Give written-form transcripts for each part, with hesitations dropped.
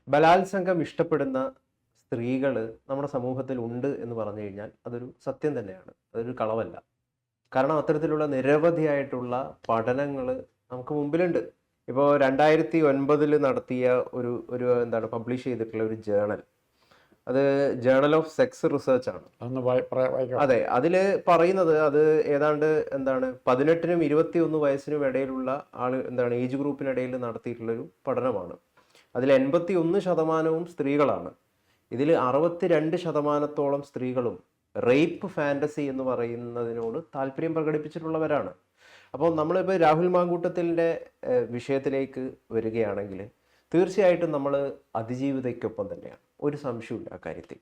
ബലാത്സംഗം ഇഷ്ടപ്പെടുന്ന സ്ത്രീകൾ നമ്മുടെ സമൂഹത്തിൽ ഉണ്ട് എന്ന് പറഞ്ഞു കഴിഞ്ഞാൽ അതൊരു സത്യം തന്നെയാണ്. അതൊരു കളവല്ല. കാരണം അത്തരത്തിലുള്ള നിരവധിയായിട്ടുള്ള പഠനങ്ങൾ നമുക്ക് മുമ്പിലുണ്ട്. ഇപ്പോൾ 2009 നടത്തിയ ഒരു ഒരു എന്താണ് പബ്ലിഷ് ചെയ്തിട്ടുള്ള ഒരു ജേണൽ, അത് ജേണൽ ഓഫ് സെക്സ് റിസർച്ച് ആണ്. അതൊന്ന് വായിക്കാം. അതെ, അതിൽ പറയുന്നത് അത് ഏതാണ്ട് എന്താണ് 18നും 21 വയസ്സിനും ഇടയിലുള്ള എന്താണ് ഏജ് ഗ്രൂപ്പിനിടയിൽ നടത്തിയിട്ടുള്ളൊരു പഠനമാണ്. അതിൽ 81% സ്ത്രീകളാണ്. ഇതിൽ 62% സ്ത്രീകളും റേപ്പ് ഫാൻറ്റസി എന്ന് പറയുന്നതിനോട് താല്പര്യം പ്രകടിപ്പിച്ചിട്ടുള്ളവരാണ്. അപ്പോൾ നമ്മളിപ്പോൾ രാഹുൽ മാങ്കൂട്ടത്തിൻ്റെ വിഷയത്തിലേക്ക് വരികയാണെങ്കിൽ തീർച്ചയായിട്ടും നമ്മൾ അതിജീവിതയ്ക്കൊപ്പം തന്നെയാണ്, ഒരു സംശയമില്ല അക്കാര്യത്തിൽ.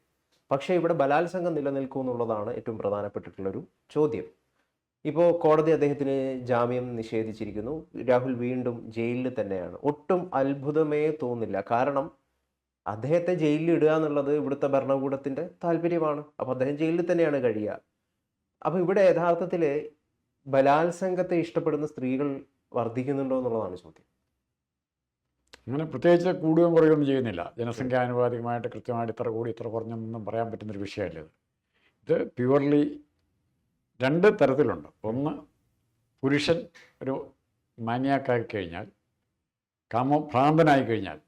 പക്ഷേ ഇവിടെ ബലാത്സംഗം നിലനിൽക്കും എന്നുള്ളതാണ് ഏറ്റവും പ്രധാനപ്പെട്ടിട്ടുള്ളൊരു ചോദ്യം. ഇപ്പോൾ കോടതി അദ്ദേഹത്തിന് ജാമ്യം നിഷേധിച്ചിരിക്കുന്നു. രാഹുൽ വീണ്ടും ജയിലിൽ തന്നെയാണ്. ഒട്ടും അത്ഭുതമേ തോന്നില്ല. കാരണം അദ്ദേഹത്തെ ജയിലിൽ ഇടുക എന്നുള്ളത് ഇവിടുത്തെ ഭരണകൂടത്തിൻ്റെ താല്പര്യമാണ്. അപ്പോൾ അദ്ദേഹം ജയിലിൽ തന്നെയാണ് കഴിയുക. അപ്പോൾ ഇവിടെ യഥാർത്ഥത്തിൽ ബലാത്സംഗത്തെ ഇഷ്ടപ്പെടുന്ന സ്ത്രീകൾ വർദ്ധിക്കുന്നുണ്ടോ എന്നുള്ളതാണ് ചോദ്യം. അങ്ങനെ പ്രത്യേകിച്ച് കൂടുകയും കുറയുകയൊന്നും ചെയ്യുന്നില്ല. ജനസംഖ്യാനുപാതികമായിട്ട് കൃത്യമായിട്ട് ഇത്ര കൂടി ഇത്ര കുറഞ്ഞൊന്നും പറയാൻ പറ്റുന്നൊരു വിഷയമല്ല ഇത്. ഇത് പ്യുവർലി രണ്ട് തരത്തിലുണ്ട്. ഒന്ന്, പുരുഷൻ ഒരു മാനിയാക്കായി കഴിഞ്ഞാൽ, കാമഭ്രാന്തനായി കഴിഞ്ഞാൽ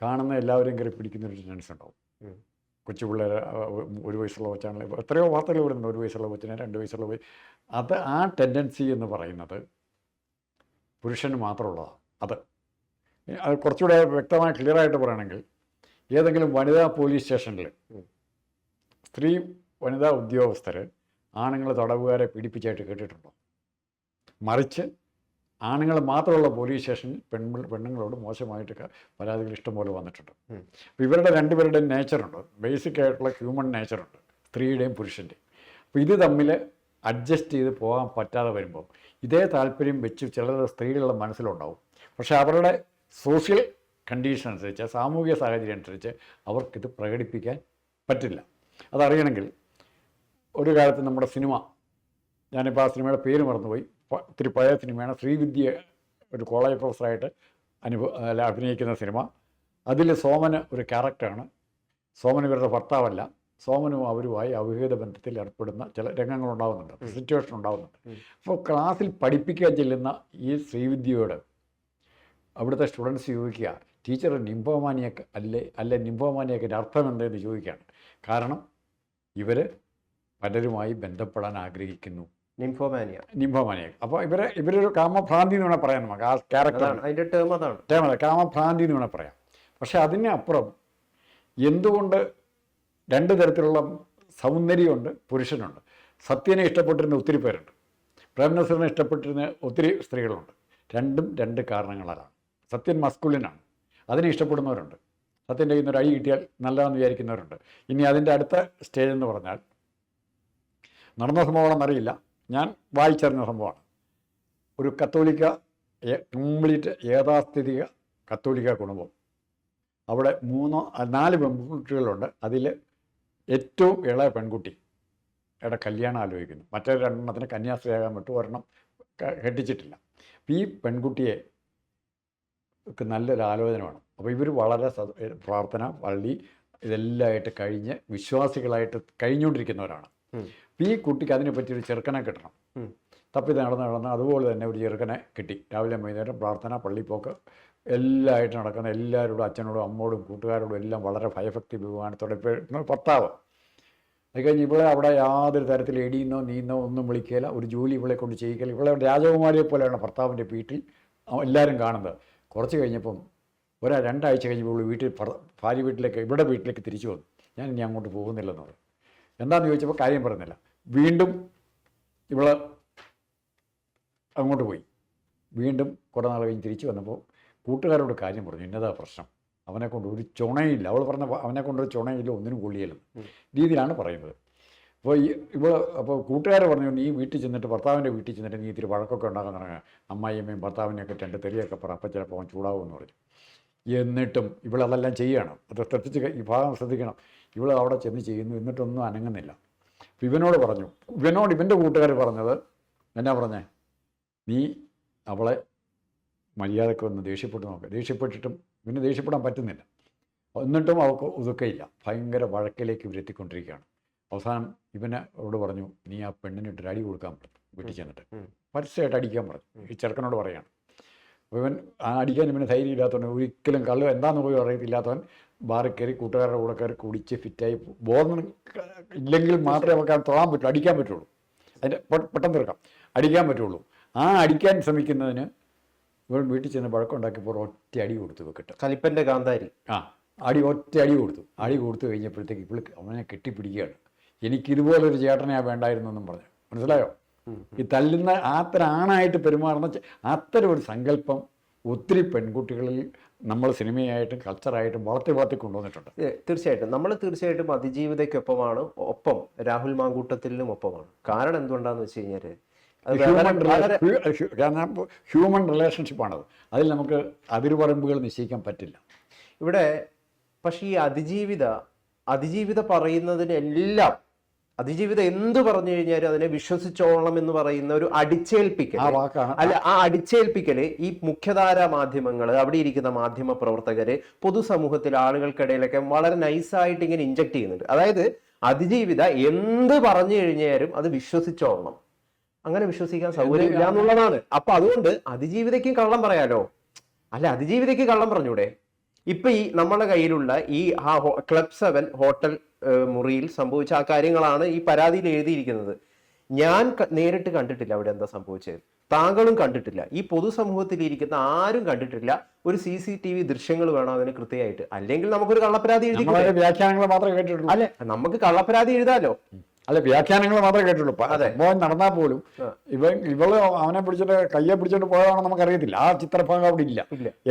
കാണുന്ന എല്ലാവരെയും കയറി പിടിക്കുന്നൊരു ടെൻഡൻസി ഉണ്ടാവും. കൊച്ചു പിള്ളേർ 1 വയസ്സുള്ള കൊച്ചാണെങ്കിൽ എത്രയോ വാർത്തകൾ വരുന്നുണ്ട്. 1 വയസ്സുള്ള കൊച്ചിനെ 2 വയസ്സുള്ള പോയി അത് ആ ടെൻഡൻസി എന്ന് പറയുന്നത് പുരുഷന് മാത്രമുള്ളതാണ്. അത് കുറച്ചുകൂടെ വ്യക്തമായി ക്ലിയറായിട്ട് പറയുകയാണെങ്കിൽ, ഏതെങ്കിലും വനിതാ പോലീസ് സ്റ്റേഷനിൽ സ്ത്രീ വനിതാ ഉദ്യോഗസ്ഥർ ആണുങ്ങൾ തടവുകാരെ പീഡിപ്പിച്ചായിട്ട് കേട്ടിട്ടുണ്ടോ? മറിച്ച് ആണുങ്ങൾ മാത്രമുള്ള പോലീസ് സ്റ്റേഷനിൽ പെണ്ണുങ്ങളോട് മോശമായിട്ട് പരാതികൾ ഇഷ്ടംപോലെ വന്നിട്ടുണ്ട്. അപ്പോൾ ഇവരുടെ രണ്ടുപേരുടെയും നേച്ചറുണ്ട്, ബേസിക് ആയിട്ടുള്ള ഹ്യൂമൻ നേച്ചറുണ്ട്, സ്ത്രീയുടെയും പുരുഷൻ്റെയും. അപ്പോൾ ഇത് തമ്മിൽ അഡ്ജസ്റ്റ് ചെയ്ത് പോകാൻ പറ്റാതെ വരുമ്പോൾ ഇതേ താല്പര്യം വെച്ച് ചില സ്ത്രീകളുടെ മനസ്സിലുണ്ടാവും. പക്ഷേ അവരുടെ സോഷ്യൽ കണ്ടീഷൻ അനുസരിച്ച്, സാമൂഹിക സാഹചര്യം അനുസരിച്ച് അവർക്കിത് പ്രകടിപ്പിക്കാൻ പറ്റില്ല. അതറിയണമെങ്കിൽ ഒരു കാലത്ത് നമ്മുടെ സിനിമ, ഞാനിപ്പോൾ ആ സിനിമയുടെ പേര് മറന്നുപോയി, ഒത്തിരി പഴയ സിനിമയാണ്. ശ്രീവിദ്യ ഒരു കോളേജ് പ്രൊഫസറായിട്ട് അഭിനയിക്കുന്ന സിനിമ. അതിൽ സോമന് ഒരു ക്യാരക്ടറാണ്. സോമൻ ഇവരുടെ ഭർത്താവല്ല. സോമനും അവരുമായി അവിഹിത ബന്ധത്തിൽ ഏർപ്പെടുന്ന ചില രംഗങ്ങളുണ്ടാകുന്നുണ്ട്, സിറ്റുവേഷൻ ഉണ്ടാകുന്നുണ്ട്. അപ്പോൾ ക്ലാസ്സിൽ പഠിപ്പിക്കാൻ ചെല്ലുന്ന ഈ ശ്രീവിദ്യയോട് അവിടുത്തെ സ്റ്റുഡൻസ് ചോദിക്കുക, ടീച്ചർ നിംഫോമാനിയക്ക് അല്ലെ നിംഫോമാനിയക്കിൻ്റെ അർത്ഥം എന്തെന്ന് ചോദിക്കുകയാണ്. കാരണം ഇവർ പലരുമായി ബന്ധപ്പെടാൻ ആഗ്രഹിക്കുന്നു. നിംഫോമാനിയ. അപ്പോൾ ഇവരൊരു കാമഭ്രാന്തി എന്ന് വേണേൽ പറയാം. നമുക്ക് ആ ക്യാരക്ടറാണ് അതിൻ്റെ ടേം അതാണ്. കാമഭ്രാന്തി എന്ന് വേണേൽ പറയാം. പക്ഷേ അതിനപ്പുറം എന്തുകൊണ്ട് രണ്ട് തരത്തിലുള്ള സൗന്ദര്യമുണ്ട്, പുരുഷനുണ്ട്. സത്യനെ ഇഷ്ടപ്പെട്ടിരുന്ന ഒത്തിരി പേരുണ്ട്, പ്രേംനസീറിനെ ഇഷ്ടപ്പെട്ടിരുന്ന ഒത്തിരി സ്ത്രീകളുണ്ട്. രണ്ടും രണ്ട് കാരണങ്ങളാണ്. സത്യൻ മസ്കുലിനാണ്, അതിനെ ഇഷ്ടപ്പെടുന്നവരുണ്ട്. സത്യൻ്റെ കയ്യിൽ നിന്ന് ഒരു അടി കിട്ടിയാൽ നല്ലതെന്ന് വിചാരിക്കുന്നവരുണ്ട്. ഇനി അതിൻ്റെ അടുത്ത സ്റ്റേജ് എന്ന് പറഞ്ഞാൽ, നടന്ന സംഭവമാണെന്നറിയില്ല, ഞാൻ വായിച്ചറിഞ്ഞ സംഭവമാണ്. ഒരു കത്തോലിക്ക കംപ്ലീറ്റ് യാഥാസ്ഥിതിക കത്തോലിക്ക കുടുംബം. അവിടെ 4 പെൺകുട്ടികളുണ്ട്. അതിൽ ഏറ്റവും ഇളയ പെൺകുട്ടിയുടെ കല്യാണം ആലോചിക്കുന്നു. മറ്റേ 2 കന്യാസ്ത്രീയാകാൻ വിട്ടു, ഒരെണ്ണം കെട്ടിച്ചിട്ടില്ല. അപ്പോൾ ഈ പെൺകുട്ടിയെ നല്ലൊരു ആലോചന വേണം. അപ്പോൾ ഇവർ വളരെ പ്രാർത്ഥന, പള്ളി ഇതെല്ലാമായിട്ട് കഴിഞ്ഞ് വിശ്വാസികളായിട്ട് കഴിഞ്ഞുകൊണ്ടിരിക്കുന്നവരാണ്. അപ്പോൾ ഈ കുട്ടിക്ക് അതിനെ പറ്റിയൊരു ചെറുക്കനെ കിട്ടണം. തപ്പിത് നടന്ന് അതുപോലെ തന്നെ ഒരു ചെറുക്കനെ കിട്ടി. രാവിലെ വൈകുന്നേരം പ്രാർത്ഥന, പള്ളിപ്പോക്ക് എല്ലാമായിട്ട് നടക്കുന്ന, എല്ലാവരോടും അച്ഛനോടും അമ്മോടും കൂട്ടുകാരോടും എല്ലാം വളരെ ഭയഭക്തി ബഹുമാനത്തോടെ ഭർത്താവ്. അത് കഴിഞ്ഞ് ഇവിടെ അവിടെ യാതൊരു തരത്തിൽ എടിയുന്നോ നീന്നോ ഒന്നും വിളിക്കുകയില്ല, ഒരു ജോലി ഇവളെ കൊണ്ട് ചെയ്യിക്കില്ല. ഇവിടെ രാജകുമാരിയെ പോലെയാണ് ഭർത്താവിൻ്റെ വീട്ടിൽ എല്ലാവരും കാണുന്നത്. കുറച്ച് കഴിഞ്ഞപ്പം 2 ആഴ്ച കഴിഞ്ഞപ്പോൾ ഭാര്യ വീട്ടിലേക്ക്, ഇവിടെ വീട്ടിലേക്ക് തിരിച്ചു വന്നു. ഞാൻ ഇനി അങ്ങോട്ട് പോകുന്നില്ലെന്ന് പറഞ്ഞു. എന്താണെന്ന് ചോദിച്ചപ്പോൾ കാര്യം പറയുന്നില്ല. വീണ്ടും ഇവള് അങ്ങോട്ട് പോയി. വീണ്ടും കുറേ നാൾ കഴിഞ്ഞ് തിരിച്ചു വന്നപ്പോൾ കൂട്ടുകാരോട് കാര്യം പറഞ്ഞു, ഇന്നതാ പ്രശ്നം, അവനെക്കൊണ്ട് ഒരു ചുണയില്ല. അവൾ പറഞ്ഞ അവനെക്കൊണ്ടൊരു ചുണയില്ല, ഒന്നിനും കൊള്ളിയില്ലെന്ന് രീതിയിലാണ് പറയുന്നത്. അപ്പോൾ കൂട്ടുകാർ പറഞ്ഞു, നീ വീട്ടിൽ ചെന്നിട്ട്, ഭർത്താവിൻ്റെ വീട്ടിൽ ചെന്നിട്ട് നീ ഇത്തിരി വഴക്കൊക്കെ ഉണ്ടാക്കാൻ തുടങ്ങുക, അമ്മായിയമ്മയും ഭർത്താവിനെയൊക്കെ 2 തെറിയൊക്കെ പറ, അപ്പം ചിലപ്പോൾ അവൻ ചൂടാവുമെന്ന് പറഞ്ഞു. എന്നിട്ടും ഇവളതെല്ലാം ചെയ്യുകയാണ്. അത് ശ്രദ്ധിച്ച് ഈ ഭാഗം ശ്രദ്ധിക്കണം. ഇവൾ അവിടെ ചെന്ന് ചെയ്യുന്നു, എന്നിട്ടൊന്നും അനങ്ങുന്നില്ല. ഇവനോട് പറഞ്ഞു, ഇവൻ്റെ കൂട്ടുകാർ പറഞ്ഞത് എന്നാ പറഞ്ഞേ, നീ അവളെ മര്യാദയ്ക്ക് ഒന്ന് ദേഷ്യപ്പെട്ട് നോക്കുക. ദേഷ്യപ്പെട്ടിട്ടും പിന്നെ ദേഷ്യപ്പെടാൻ പറ്റുന്നില്ല. എന്നിട്ടും അവർക്ക് ഒതുക്കയില്ല. ഭയങ്കര വഴക്കിലേക്ക് ഇവരെത്തിക്കൊണ്ടിരിക്കുകയാണ്. അവസാനം ഇവനോട് പറഞ്ഞു, നീ ആ പെണ്ണിനിട്ടൊരു അടി കൊടുക്കാൻ പറഞ്ഞു. വീട്ടിൽ ചെന്നിട്ട് പരസ്യമായിട്ട് അടിക്കാൻ പറഞ്ഞു. ഈ ചെറുക്കനോട് പറയാണ്. അപ്പോൾ ഇവൻ ആ അടിക്കാൻ ഇവന് ധൈര്യം ഇല്ലാത്തവൻ, ഒരിക്കലും കള്ള് എന്താണെന്ന് പോലും അറിയത്തില്ലാത്തവൻ ബാറിൽ കയറി കൂട്ടുകാരുടെ കൂടെ കയറി കുടിച്ച് ഫിറ്റായി ബോധം ഇല്ലെങ്കിൽ മാത്രമേ അവർക്ക് തൊഴാൻ പറ്റുള്ളൂ, അടിക്കാൻ പറ്റുള്ളൂ. അതിൻ്റെ പെട്ടെന്ന് തീർക്കാം, അടിക്കാൻ പറ്റുള്ളൂ. ആ അടിക്കാൻ ശ്രമിക്കുന്നതിന് ഇവൻ വീട്ടിൽ ചെന്ന് വഴക്കുണ്ടാക്കിയപ്പോൾ ഒറ്റ അടി കൊടുത്തു വെക്കട്ടെ. കലിപ്പന്റെ കാന്താരി. ഒറ്റ അടി കൊടുത്തു. അടി കൊടുത്തു കഴിഞ്ഞപ്പോഴത്തേക്ക് ഇപ്പോൾ അവനെ കെട്ടിപ്പിടിക്കുകയാണ്. എനിക്കിതുപോലൊരു ചേട്ടനെയാണ് വേണ്ടായിരുന്നു എന്നും പറഞ്ഞു. മനസ്സിലായോ? ഈ തല്ലുന്ന അത്തരം ആണായിട്ട് പെരുമാറുന്ന അത്തരം ഒരു സങ്കല്പം ഒത്തിരി പെൺകുട്ടികളിൽ നമ്മൾ സിനിമയായിട്ടും കൾച്ചറായിട്ടും വളർത്തി കൊണ്ടുവന്നിട്ടുണ്ട്. തീർച്ചയായിട്ടും നമ്മൾ തീർച്ചയായിട്ടും അതിജീവിതയ്ക്കൊപ്പമാണ്, ഒപ്പം രാഹുൽ മാങ്കൂട്ടത്തിലും ഒപ്പമാണ്. കാരണം എന്തുകൊണ്ടാന്ന് വെച്ച് കഴിഞ്ഞാൽ ഹ്യൂമൻ റിലേഷൻഷിപ്പാണത്. അതിൽ നമുക്ക് അതിരുപറമ്പുകൾ നിശ്ചയിക്കാൻ പറ്റില്ല ഇവിടെ. പക്ഷേ ഈ അതിജീവിത പറയുന്നതിനെല്ലാം, അതിജീവിതം എന്ത് പറഞ്ഞു കഴിഞ്ഞാൽ അതിനെ വിശ്വസിച്ചോളണം എന്ന് പറയുന്ന ഒരു അടിച്ചേൽപ്പിക്കൽ, അല്ല ആ അടിച്ചേൽപ്പിക്കല് ഈ മുഖ്യധാരാ മാധ്യമങ്ങൾ, അവിടെ ഇരിക്കുന്ന മാധ്യമ പ്രവർത്തകര്, പൊതുസമൂഹത്തിൽ ആളുകൾക്കിടയിലൊക്കെ വളരെ നൈസായിട്ട് ഇങ്ങനെ ഇഞ്ചക്ട് ചെയ്യുന്നുണ്ട്. അതായത് അതിജീവിത എന്ത് പറഞ്ഞു കഴിഞ്ഞാലും അത് വിശ്വസിച്ചോളണം, അങ്ങനെ വിശ്വസിക്കാൻ സൗകര്യമില്ല എന്നുള്ളതാണ്. അപ്പൊ അതുകൊണ്ട് അതിജീവിതയ്ക്കും കള്ളം പറയാലോ, അല്ല അതിജീവിതയ്ക്ക് കള്ളം പറഞ്ഞൂടെ? ഇപ്പൊ ഈ നമ്മുടെ കയ്യിലുള്ള ഈ ക്ലബ് 7 ഹോട്ടൽ മുറിയിൽ സംഭവിച്ച ആ കാര്യങ്ങളാണ് ഈ പരാതിയിൽ എഴുതിയിരിക്കുന്നത്. ഞാൻ നേരിട്ട് കണ്ടിട്ടില്ല അവിടെ എന്താ സംഭവിച്ചത്, താങ്കളും കണ്ടിട്ടില്ല, ഈ പൊതുസമൂഹത്തിൽ ഇരിക്കുന്ന ആരും കണ്ടിട്ടില്ല. ഒരു CCTV ദൃശ്യങ്ങൾ വേണം അതിന് കൃത്യമായിട്ട്, അല്ലെങ്കിൽ നമുക്കൊരു കള്ളപ്പരാതി എഴുതി, വ്യാഖ്യാനങ്ങൾ മാത്രമേ കേട്ടിട്ടുള്ളൂ. അല്ലെ നമുക്ക് കള്ളപ്പരാതി എഴുതാലോ. അല്ല, വ്യാഖ്യാനങ്ങൾ മാത്രമേ കേട്ടുള്ളൂ. സംഭവം നടന്നാൽ പോലും ഇവള് അവനെ പിടിച്ചിട്ട് കയ്യെ പിടിച്ചിട്ട് പോയതാണോ നമുക്കറിയത്തില്ല. ആ ചിത്രഭാഗം അവിടെ ഇല്ല.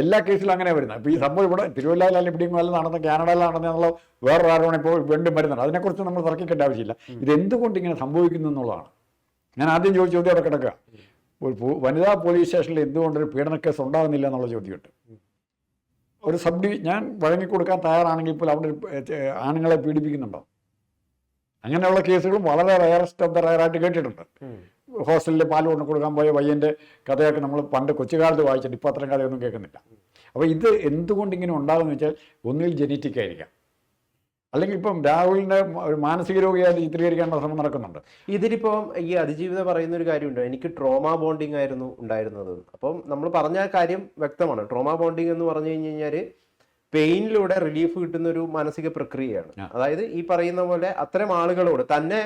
എല്ലാ കേസിലും അങ്ങനെ വരുന്നത്. ഇപ്പൊ ഈ സംഭവം ഇവിടെ തിരുവല്ലയിൽ ഇവിടെയും നടന്ന, കാനഡയിൽ നടന്നുള്ള വേറൊരു ആരോപണം ഇപ്പോൾ വീണ്ടും വരുന്നുണ്ട്. അതിനെക്കുറിച്ച് നമ്മൾ തർക്കിക്കേണ്ട ആവശ്യമില്ല. ഇതെന്തുകൊണ്ട് ഇങ്ങനെ സംഭവിക്കുന്നു എന്നുള്ളതാണ് ഞാൻ ആദ്യം ചോദിച്ച ചോദ്യം. അവിടെ കിടക്കുക, ഒരു വനിതാ പോലീസ് സ്റ്റേഷനിൽ എന്തുകൊണ്ടൊരു പീഡന കേസ് ഉണ്ടാകുന്നില്ല എന്നുള്ള ചോദ്യമുണ്ട്. ഒരു ഞാൻ വഴങ്ങിക്കൊടുക്കാൻ തയ്യാറാണെങ്കിൽ ഇപ്പോൾ അവിടെ ആണുങ്ങളെ പീഡിപ്പിക്കുന്നുണ്ടോ? അങ്ങനെയുള്ള കേസുകളും വളരെ റയറസ്റ്റ് ഓഫ് ദ റയറായിട്ട് കേട്ടിട്ടുണ്ട്. ഹോസ്റ്റലിൽ പാൽ കൊണ്ട് കൊടുക്കാൻ പോയ പയ്യൻ്റെ കഥയൊക്കെ നമ്മൾ പണ്ട് കൊച്ചുകാലത്ത് വായിച്ചിട്ട് ഇപ്പോൾ അത്തരം കഥയൊന്നും കേൾക്കുന്നില്ല. അപ്പോൾ ഇത് എന്തുകൊണ്ട് ഇങ്ങനെ ഉണ്ടാകുമെന്ന് വെച്ചാൽ ഒന്നിൽ ജനറ്റിക് ആയിരിക്കാം, അല്ലെങ്കിൽ ഇപ്പം രാഹുലിൻ്റെ ഒരു മാനസിക രോഗിയായിട്ട് ചിത്രീകരിക്കാനുള്ള ശ്രമം നടക്കുന്നുണ്ട്. ഇതിലിപ്പം ഈ അതിജീവിത പറയുന്ന ഒരു കാര്യമുണ്ട്, എനിക്ക് ട്രോമ ബോണ്ടിങ് ആയിരുന്നു ഉണ്ടായിരുന്നത്. അപ്പം നമ്മൾ പറഞ്ഞ കാര്യം വ്യക്തമാണ്. ട്രോമ ബോണ്ടിങ് എന്ന് പറഞ്ഞു കഴിഞ്ഞാൽ പെയിനിലൂടെ റിലീഫ് കിട്ടുന്ന ഒരു മാനസിക പ്രക്രിയയാണ്. അതായത് ഈ പറയുന്ന പോലെ അത്തരം ആളുകളോട് തന്നെ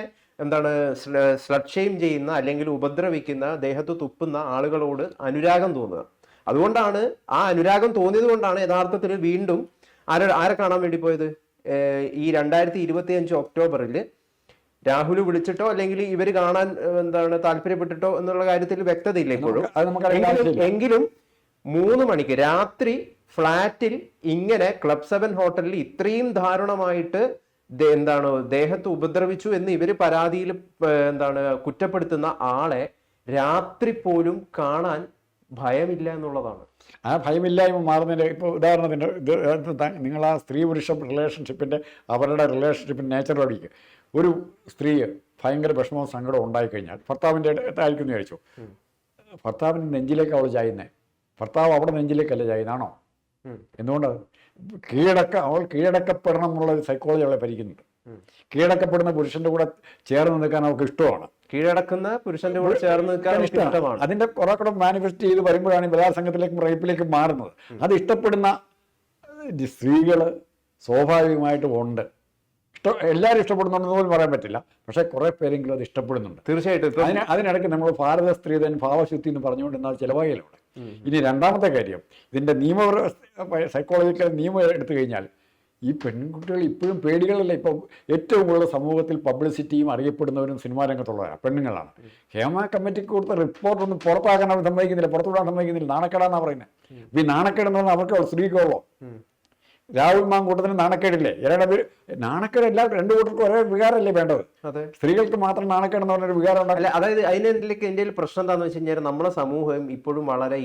സ്ലട്ട് ഷെയിം ചെയ്യുന്ന അല്ലെങ്കിൽ ഉപദ്രവിക്കുന്ന, ദേഹത്ത് തുപ്പുന്ന ആളുകളോട് അനുരാഗം തോന്നുക. അതുകൊണ്ടാണ് ആ അനുരാഗം തോന്നിയത് കൊണ്ടാണ് യഥാർത്ഥത്തിൽ വീണ്ടും ആരെ കാണാൻ വേണ്ടി പോയത്. ഈ 2025 ഒക്ടോബറിൽ രാഹുൽ വിളിച്ചിട്ടോ അല്ലെങ്കിൽ ഇവര് കാണാൻ താല്പര്യപ്പെട്ടിട്ടോ എന്നുള്ള കാര്യത്തിൽ വ്യക്തതയില്ല ഇപ്പോഴും. എങ്കിലും 3 മണിക്ക് രാത്രി ഫ്ലാറ്റിൽ ഇങ്ങനെ ക്ലബ് 7 ഹോട്ടലിൽ ഇത്രയും ദാരുണമായിട്ട് ദേഹത്ത് ഉപദ്രവിച്ചു എന്ന് ഇവര് പരാതിയിൽ കുറ്റപ്പെടുത്തുന്ന ആളെ രാത്രി പോലും കാണാൻ ഭയമില്ല എന്നുള്ളതാണ്. ആ ഭയമില്ലായ്മ മാറുന്നതിൻ്റെ ഇപ്പോൾ ഉദാഹരണത്തിന് നിങ്ങൾ ആ സ്ത്രീ പുരുഷ റിലേഷൻഷിപ്പിൻ്റെ അവരുടെ റിലേഷൻഷിപ്പിൻ്റെ നേച്ചർ പഠിക്കുക. ഒരു സ്ത്രീ ഭയങ്കര വിഷമവും സങ്കടവും ഉണ്ടായിക്കഴിഞ്ഞാൽ ഭർത്താവിൻ്റെ ആയിരിക്കും ചോദിച്ചു, ഭർത്താവിൻ്റെ നെഞ്ചിലേക്ക് അവൾ ചായുന്നേ, ഭർത്താവ് അവിടെ നെഞ്ചിലേക്കല്ല ചായുന്നാണോ? എന്തുകൊണ്ടത്? അവൾ കീഴടക്കപ്പെടണം എന്നുള്ള ഒരു സൈക്കോളജി അവളെ ഭരിക്കുന്നുണ്ട്. കീഴടക്കപ്പെടുന്ന പുരുഷന്റെ കൂടെ ചേർന്ന് നിൽക്കാൻ അവൾക്ക് ഇഷ്ടമാണ്. കീഴടക്കുന്ന പുരുഷന്റെ കൂടെ ചേർന്ന് നിൽക്കാൻ ഇഷ്ടമാണ്. അതിന്റെ കുറെ കൂടെ മാനിഫെസ്റ്റ് ചെയ്ത് വരുമ്പോഴാണ് ബലാത്സംഗത്തിലേക്കും റേപ്പിലേക്കും മാറുന്നത്. അത് ഇഷ്ടപ്പെടുന്ന സ്ത്രീകൾ സ്വാഭാവികമായിട്ടും ഉണ്ട്. എല്ലാവരും ഇഷ്ടപ്പെടുന്നുണ്ടെന്ന് പോലും പറയാൻ പറ്റില്ല, പക്ഷേ കുറെ പേരെങ്കിലും അത് ഇഷ്ടപ്പെടുന്നുണ്ട്. തീർച്ചയായിട്ടും. അതിനിടയ്ക്ക് നമ്മൾ ഭാരത സ്ത്രീധൻ ഭാവശുദ്ധി എന്ന് പറഞ്ഞുകൊണ്ടിരുന്നാൽ ചിലവായിലൂടെ. ഇനി രണ്ടാമത്തെ കാര്യം, ഇതിൻ്റെ സൈക്കോളജിക്കൽ നിയമം എടുത്തു കഴിഞ്ഞാൽ ഈ പെൺകുട്ടികൾ ഇപ്പോഴും പേടികളല്ല. ഇപ്പം ഏറ്റവും കൂടുതൽ സമൂഹത്തിൽ പബ്ലിസിറ്റിയും അറിയപ്പെടുന്നവരും സിനിമാ രംഗത്തുള്ളവരാണ്, പെണ്ണുങ്ങളാണ്. ഹേമ കമ്മിറ്റിക്ക് കൊടുത്ത റിപ്പോർട്ടൊന്നും പുറത്താക്കാൻ അവർ സമ്മതിക്കുന്നില്ല, പുറത്തുവിടാൻ സമ്മതിക്കുന്നില്ല. നാണക്കേടാന്നാണ് പറയുന്നത്. ഈ നാണക്കേടെന്ന് പറഞ്ഞാൽ അവർക്ക് സ്ത്രീക്കുള്ളൂ. രാഹുൽ മാങ്കൂട്ടത്തിന് നാണക്കേടില്ലേ? നാണക്കേട് എല്ലാ രണ്ടു കൂട്ടർക്കും ഒരേ വികാരമല്ലേ വേണ്ടത്? സ്ത്രീകൾക്ക് മാത്രം നാണക്കേടെന്ന് പറഞ്ഞൊരു വികാരം അല്ല. അതായത് അതിലേക്ക് ഇന്ത്യയിൽ പ്രശ്നം എന്താണെന്ന് വെച്ച് കഴിഞ്ഞാൽ നമ്മുടെ സമൂഹം ഇപ്പോഴും വളരെ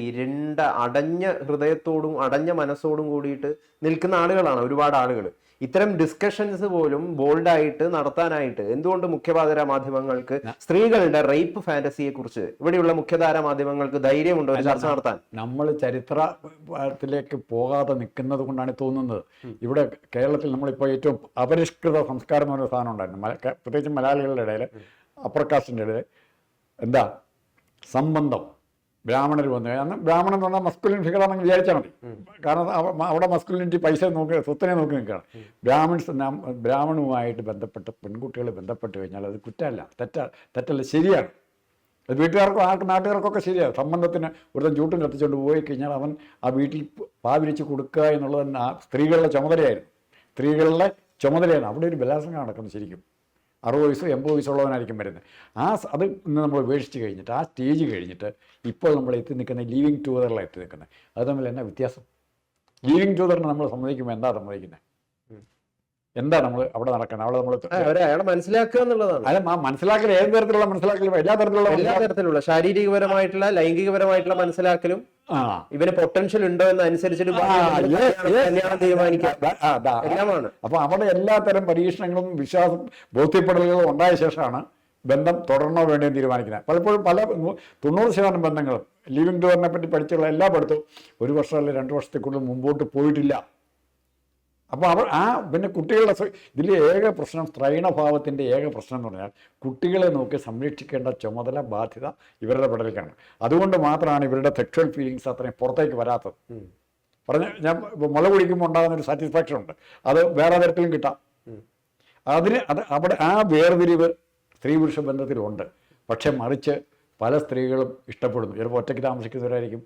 അടഞ്ഞ ഹൃദയത്തോടും അടഞ്ഞ മനസ്സോടും കൂടിയിട്ട് നിൽക്കുന്ന ആളുകളാണ് ഒരുപാട് ആളുകൾ. ഇത്തരം ഡിസ്കഷൻസ് പോലും ബോൾഡായിട്ട് നടത്താനായിട്ട് എന്തുകൊണ്ട് മുഖ്യധാര മാധ്യമങ്ങൾക്ക് സ്ത്രീകളുടെ റേപ്പ് ഫാന്റസിയെ കുറിച്ച് ഇവിടെയുള്ള മുഖ്യധാര മാധ്യമങ്ങൾക്ക് ധൈര്യമുണ്ടോ ഒരു ചർച്ച നടത്താൻ? നമ്മൾ ചരിത്രത്തിലേക്ക് പോകാതെ നിൽക്കുന്നത് കൊണ്ടാണ് തോന്നുന്നത്. ഇവിടെ കേരളത്തിൽ നമ്മളിപ്പോൾ ഏറ്റവും അപരിഷ്കൃത സംസ്കാരം എന്ന് പറയുന്ന സാധനം ഉണ്ടായിരുന്നു, പ്രത്യേകിച്ച് മലയാളികളുടെ ഇടയിൽ, അപ്പർ കാസ്റ്റിൻ്റെ ഇടയിൽ. എന്താ സംബന്ധം? ബ്രാഹ്മണർ വന്നു, അന്ന് ബ്രാഹ്മണൻ എന്ന് പറഞ്ഞാൽ മസ്കുലിൻ ഫിഗർ ആണെന്ന് വിചാരിച്ചാൽ മതി. കാരണം അവിടെ മസ്കുലിനിറ്റി പൈസ നോക്കി, സ്വത്തിനെ നോക്കി നിൽക്കുകയാണ്. ബ്രാഹ്മണുമായിട്ട് ബന്ധപ്പെട്ട് പെൺകുട്ടികൾ ബന്ധപ്പെട്ട് കഴിഞ്ഞാൽ അത് കുറ്റമല്ല, തെറ്റല്ല, ശരിയാണ്. അത് വീട്ടുകാർക്കും നാട്ടുകാർക്കൊക്കെ ശരിയാണ്. സംബന്ധത്തിന് ഒരുത്തൻ ചൂട്ടും കത്തിച്ചുകൊണ്ട് പോയി കഴിഞ്ഞാൽ അവൻ ആ വീട്ടിൽ പാവിരിച്ച് കൊടുക്കുക എന്നുള്ളത് തന്നെ ആ സ്ത്രീകളുടെ ചുമതലയാണ്. അവിടെ ഒരു ബലാത്സംഗം നടക്കുന്നത് ശരിക്കും. 60 വയസ്സോ 80 വയസ്സുള്ളവനായിരിക്കും വരുന്നത്. അത് ഇന്ന് നമ്മൾ ഉപേക്ഷിച്ച് കഴിഞ്ഞിട്ട്, ആ സ്റ്റേജ് കഴിഞ്ഞിട്ട് ഇപ്പോൾ നമ്മൾ എത്തി നിൽക്കുന്ന ലീവിങ് ടുഗദറിലാണ് എത്തി നിൽക്കുന്നത്. അത് തമ്മിൽ എന്നാ വ്യത്യാസം? ലീവിങ് ടുഗദറിന് നമ്മൾ സമ്മതിക്കുമ്പോൾ എന്താ സമ്മതിക്കുന്നത്? എന്താ നമ്മൾ അവിടെ നടക്കുന്നത്? അവിടെ നമ്മൾ അയാളെ മനസ്സിലാക്കുക എന്നുള്ളതാണ്. അല്ല, മനസ്സിലാക്കൽ ഏത് തരത്തിലുള്ള മനസ്സിലാക്കലും? എല്ലാ തരത്തിലുള്ള ശാരീരികപരമായിട്ടുള്ള ലൈംഗികപരമായിട്ടുള്ള മനസ്സിലാക്കലും ഇവന് പൊട്ടൻഷ്യൽ ഉണ്ടോ എന്ന് അനുസരിച്ചിട്ട് തീരുമാനിക്കാം എല്ലാമാണ്. അപ്പൊ അവിടെ എല്ലാത്തരം പരീക്ഷണങ്ങളും വിശ്വാസം ബോധ്യപ്പെടലുകളും ഉണ്ടായ ശേഷമാണ് ബന്ധം തുടരണോ വേണ്ടിയോ തീരുമാനിക്കുന്നത്. പലപ്പോഴും 90% ബന്ധങ്ങളും ലിവിങ് ടുഗദറിനെ പറ്റി പഠിച്ചുള്ള എല്ലാ പഠിത്തവും 1 വർഷം അല്ലെങ്കിൽ 2 വർഷത്തിൽ കൂടുതൽ മുമ്പോട്ട് പോയിട്ടില്ല. അപ്പോൾ പിന്നെ കുട്ടികളുടെ ഇതിലെ ഏക പ്രശ്നം, സ്ത്രൈണഭാവത്തിൻ്റെ ഏക പ്രശ്നം എന്ന് പറഞ്ഞാൽ കുട്ടികളെ നോക്കി സംരക്ഷിക്കേണ്ട ചുമതല, ബാധ്യത ഇവരുടെ പെടലിലേക്കാണ്. അതുകൊണ്ട് മാത്രമാണ് ഇവരുടെ സെക്ഷൽ ഫീലിങ്സ് അത്രയും പുറത്തേക്ക് വരാത്തത്. ഞാൻ മുള കുടിക്കുമ്പോൾ ഉണ്ടാകുന്ന ഒരു സാറ്റിസ്ഫാക്ഷൻ ഉണ്ട്, അത് വേറെ തരത്തിലും കിട്ടാം. അവിടെ ആ വേർതിരിവ് സ്ത്രീ പുരുഷ ബന്ധത്തിലുണ്ട്. പക്ഷെ മറിച്ച് പല സ്ത്രീകളും ഇഷ്ടപ്പെടുന്നു. ചിലപ്പോൾ ഒറ്റയ്ക്ക് താമസിക്കുന്നവരായിരിക്കും,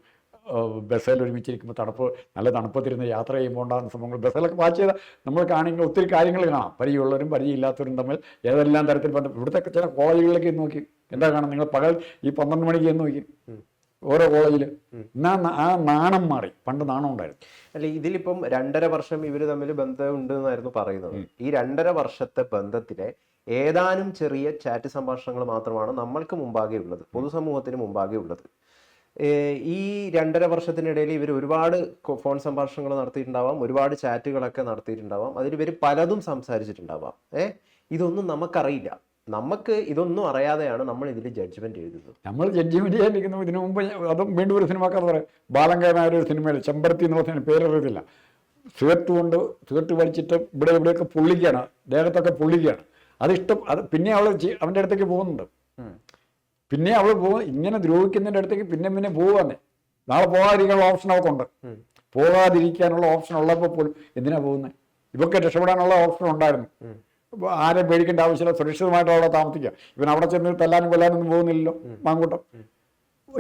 ബസ്സിൽ ഒരുമിച്ചിരിക്കുമ്പോൾ നല്ല തണുപ്പത്തിരുന്ന് യാത്ര ചെയ്യുമ്പോൾ ഉണ്ടാകുന്ന സംഭവങ്ങൾ ബസ്സിലൊക്കെ വാച്ച് ചെയ്താൽ നമ്മൾ കാണിക്കുന്ന ഒത്തിരി കാര്യങ്ങൾ കാണാം. പരിചയമുള്ളവരും പരിചയമില്ലാത്തവരും തമ്മിൽ ഏതെല്ലാം തരത്തിൽ ബന്ധം. ഇവിടുത്തെ ചില കോളേജുകളിലേക്ക് നോക്കി എന്താ കാണാം, നിങ്ങൾ പകൽ ഈ 12 മണിക്ക് നോക്കി ഓരോ കോളേജിൽ. എന്നാൽ ആ നാണം മാറി, പണ്ട് നാണം ഉണ്ടായിരുന്നു. അല്ല, ഇതിലിപ്പം 2.5 വർഷം ഇവർ തമ്മിൽ ബന്ധം ഉണ്ട് എന്നായിരുന്നു പറയുന്നത്. ഈ 2.5 വർഷത്തെ ബന്ധത്തിലെ ഏതാനും ചെറിയ ചാറ്റ് സംഭാഷണങ്ങൾ മാത്രമാണ് നമ്മൾക്ക് മുമ്പാകെ ഉള്ളത്, പൊതുസമൂഹത്തിന് മുമ്പാകെ ഉള്ളത്. ഈ 2.5 വർഷത്തിനിടയിൽ ഇവർ ഒരുപാട് ഫോൺ സംഭാഷണങ്ങൾ നടത്തിയിട്ടുണ്ടാവാം, ഒരുപാട് ചാറ്റുകളൊക്കെ നടത്തിയിട്ടുണ്ടാവാം, അതിൽ ഇവർ പലതും സംസാരിച്ചിട്ടുണ്ടാവാം. ഇതൊന്നും നമുക്കറിയില്ല. നമുക്ക് ഇതൊന്നും അറിയാതെയാണ് നമ്മൾ ഇതിൽ ജഡ്ജ്മെന്റ് എഴുതുന്നത്. നമ്മൾ ജഡ്ജ്മെന്റ് ചെയ്യാനിരിക്കുന്നു. ഇതിനു മുമ്പ് അതും വീണ്ടും ഒരു സിനിമാക്കാർ പറയാം, ബാലങ്കനായ ഒരു സിനിമയിൽ ചെമ്പരത്തി എന്ന് പറഞ്ഞ പേരറിയത്തില്ല, സിഗരറ്റ് വലിച്ചിട്ട് ഇവിടെയൊക്കെ പൊള്ളിക്കുകയാണ്, ദേഹത്തൊക്കെ പൊള്ളിക്കുകയാണ്. അത് പിന്നെ അവൾ അവൻ്റെ അടുത്തേക്ക് പോകുന്നുണ്ട്. പിന്നെ അവൾ ഇങ്ങനെ ദ്രോഹിക്കുന്നതിൻ്റെ അടുത്തേക്ക് പിന്നെ പോവാന്നേ. നാളെ പോകാതിരിക്കാനുള്ള ഓപ്ഷൻ അവൾക്കുണ്ട്. പോകാതിരിക്കാനുള്ള ഓപ്ഷൻ ഉള്ളപ്പോൾ പോലും എന്തിനാ പോകുന്നത്? ഇവർക്ക് രക്ഷപ്പെടാനുള്ള ഓപ്ഷൻ ഉണ്ടായിരുന്നു. ആരെയും പേടിക്കേണ്ട ആവശ്യമില്ല, സുരക്ഷിതമായിട്ട് അവിടെ താമസിക്കാം. ഇവൻ അവിടെ ചെന്ന് തല്ലാനും കൊല്ലാനൊന്നും പോകുന്നില്ലല്ലോ മാങ്കൂട്ടം.